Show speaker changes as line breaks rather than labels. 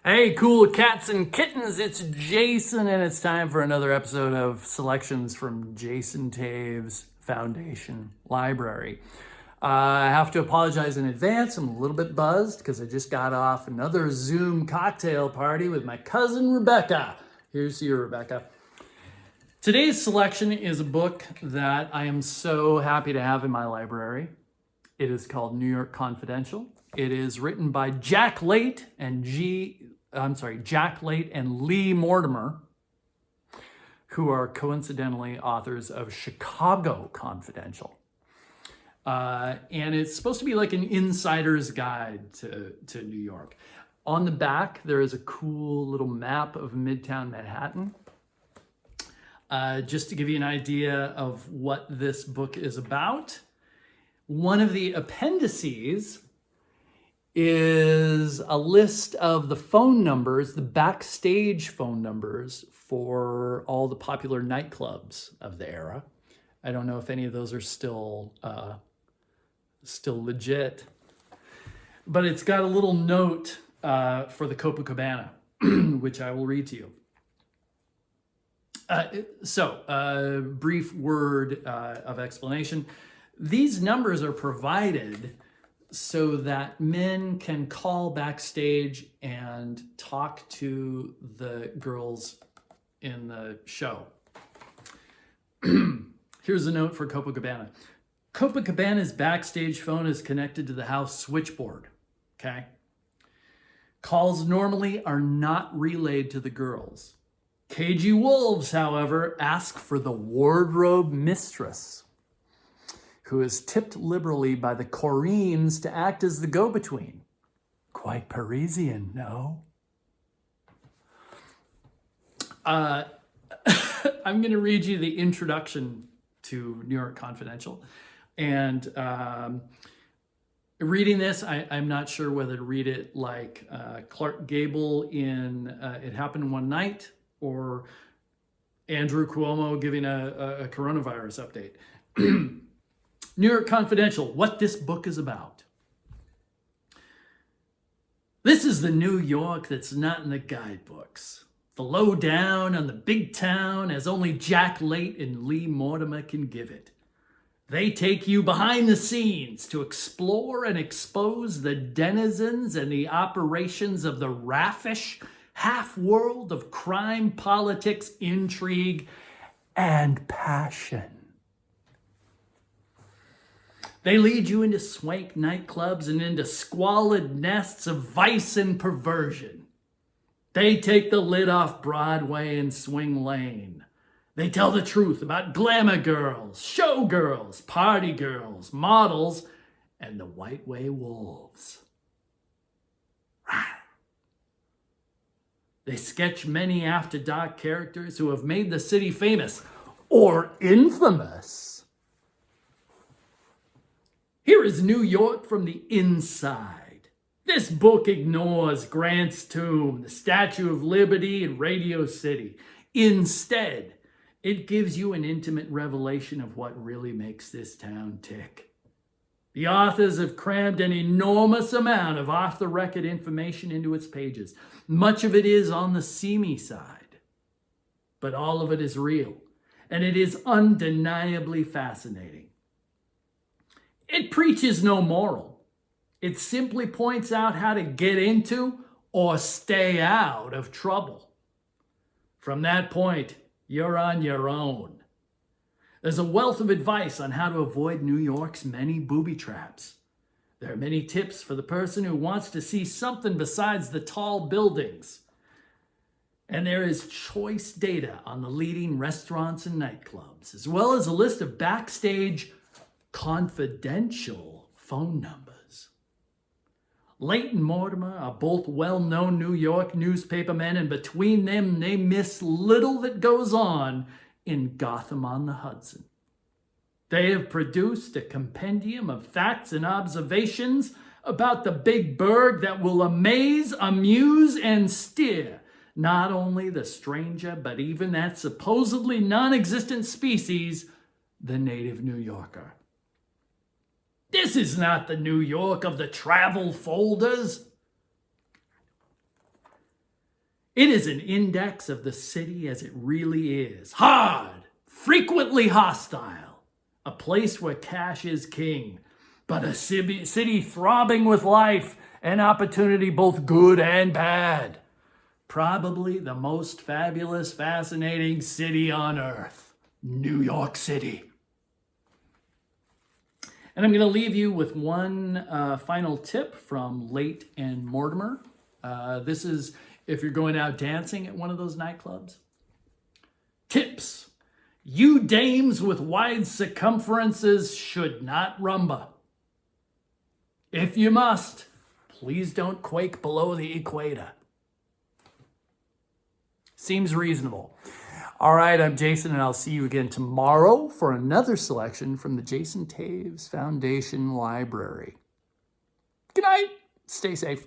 Hey, cool cats and kittens, it's Jason, and it's time for another episode of selections from Jason Taves Foundation Library. I have to apologize in advance. I'm a little bit buzzed because I just got off another Zoom cocktail party with my cousin Rebecca. Here's to you, Rebecca. Today's selection is a book that I am so happy to have in my library. It is called New York Confidential. It is written by Jack Layte and Lee Mortimer, who are coincidentally authors of Chicago Confidential. And it's supposed to be like an insider's guide to New York. On the back, there is a cool little map of Midtown Manhattan. Just to give you an idea of what this book is about, one of the appendices is a list of the phone numbers, the backstage phone numbers for all the popular nightclubs of the era. I don't know if any of those are still legit, but it's got a little note for the Copacabana, which I will read to you. Brief word of explanation. These numbers are provided so that men can call backstage and talk to the girls in the show. Here's a note for Copacabana. Copacabana's backstage phone is connected to the house switchboard, okay? Calls normally are not relayed to the girls. Cagey wolves, however, ask for the wardrobe mistress, who is tipped liberally by the Coreens to act as the go-between. Quite Parisian, no? I'm going to read you the introduction to New York Confidential. And reading this, I'm not sure whether to read it like Clark Gable in It Happened One Night or Andrew Cuomo giving a coronavirus update. New York Confidential, what this book is about. This is the New York that's not in the guidebooks. The lowdown on the big town as only Jack Layte and Lee Mortimer can give it. They take you behind the scenes to explore and expose the denizens and the operations of the raffish half-world of crime, politics, intrigue, and passion. They lead you into swank nightclubs and into squalid nests of vice and perversion. They take the lid off Broadway and Swing Lane. They tell the truth about glamour girls, showgirls, party girls, models, and the White Way wolves. They sketch many after-dark characters who have made the city famous or infamous. Here is New York from the inside. This book ignores Grant's Tomb, the Statue of Liberty, and Radio City. Instead, it gives you an intimate revelation of what really makes this town tick. The authors have crammed an enormous amount of off-the-record information into its pages. Much of it is on the seamy side, but all of it is real, and it is undeniably fascinating. It preaches no moral. It simply points out how to get into or stay out of trouble. From that point, you're on your own. There's a wealth of advice on how to avoid New York's many booby traps. There are many tips for the person who wants to see something besides the tall buildings. And there is choice data on the leading restaurants and nightclubs, as well as a list of backstage confidential phone numbers. Layte and Mortimer are both well-known New York newspapermen, and between them, they miss little that goes on in Gotham on the Hudson. They have produced a compendium of facts and observations about the big burg that will amaze, amuse, and steer not only the stranger, but even that supposedly non-existent species, the native New Yorker. This is not the New York of the travel folders. It is an index of the city as it really is. Hard, frequently hostile, a place where cash is king, but a city throbbing with life and opportunity, both good and bad. Probably the most fabulous, fascinating city on earth, New York City. And I'm going to leave you with one final tip from Late and Mortimer. This is if you're going out dancing at one of those nightclubs. Tips. You dames with wide circumferences should not rumba. If you must, please don't quake below the equator. Seems reasonable. All right, I'm Jason, and I'll see you again tomorrow for another selection from the Jason Taves Foundation Library. Good night. Stay safe.